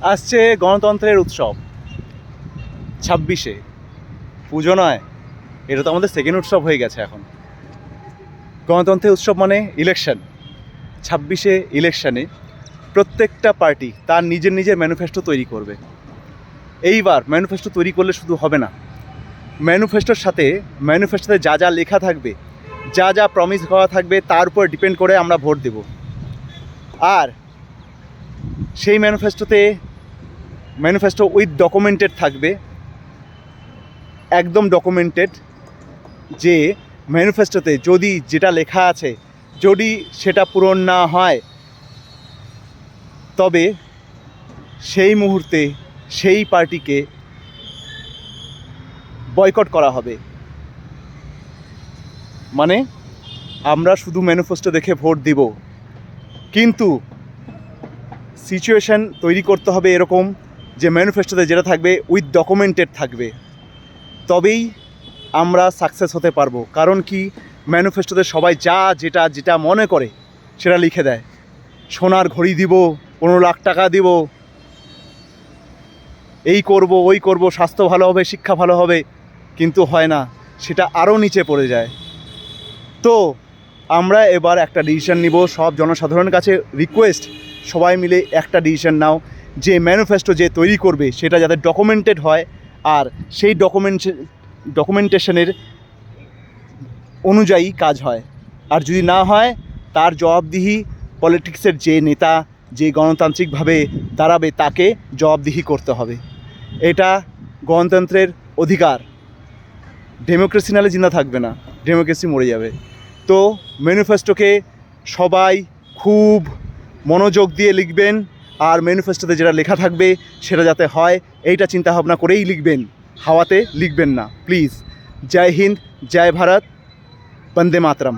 আসছে গণতন্ত্রের উৎসব 26-এ। পুজো নয়, এটা তো আমাদের সেকেন্ড উৎসব হয়ে গেছে এখন। গণতন্ত্রের উৎসব মানে ইলেকশন। 26-এ ইলেকশানে প্রত্যেকটা পার্টি তার নিজের নিজের ম্যানিফেস্টো তৈরি করবে। এইবার ম্যানিফেস্টো তৈরি করলে শুধু হবে না, ম্যানিফেস্টোতে যা যা লেখা থাকবে, যা যা প্রমিস করা থাকবে, তার উপর ডিপেন্ড করে আমরা ভোট দেব। আর সেই ম্যানিফেস্টো উইথ ডকুমেন্টেড থাকবে, একদম ডকুমেন্টেড, যে ম্যানিফেস্টোতে যদি যেটা লেখা আছে যদি সেটা পূরণ না হয় তবে সেই মুহূর্তে সেই পার্টিকে বয়কট করা হবে। মানে আমরা শুধু ম্যানিফেস্টো দেখে ভোট দিব, কিন্তু সিচুয়েশান তৈরি করতে হবে এরকম যে ম্যানিফেস্টোতে যেটা থাকবে উইথ ডকুমেন্টেড থাকবে, তবেই আমরা সাকসেস হতে পারবো। কারণ কি, ম্যানিফেস্টোতে সবাই যেটা যেটা মনে করে সেটা লিখে দেয়। সোনার ঘড়ি দিব, 15 লাখ টাকা দিব, এই করব ওই করব, স্বাস্থ্য ভালো হবে, শিক্ষা ভালো হবে, কিন্তু হয় না, সেটা আরও নিচে পড়ে যায়। তো আমরা এবার একটা ডিসিশন নিব, সব জনসাধারণের কাছে রিকোয়েস্ট, সবাই মিলে একটা ডিসিশন নাও যে ম্যানিফেস্টো যে তৈরি করবে সেটা যাতে ডকুমেন্টেড হয়, আর সেই ডকুমেন্টেশনের অনুযায়ী কাজ হয়। আর যদি না হয়, তার জবাবদিহি পলিটিক্সের যে নেতা, যে গণতান্ত্রিকভাবে দাঁড়াবে, তাকে জবাবদিহি করতে হবে। এটা গণতন্ত্রের অধিকার। ডেমোক্রেসি নালে জিন্দা থাকবে না, ডেমোক্রেসি মরে যাবে। তো ম্যানিফেস্টোকে সবাই খুব মনোযোগ দিয়ে লিখবেন, আর ম্যানিফেস্টোতে যেটা লেখা থাকবে সেটা যাতে হয় এইটা চিন্তাভাবনা করেই লিখবেন, হাওয়াতে লিখবেন না প্লিজ। জয় হিন্দ, জয় ভারত, বন্দে মাতরম।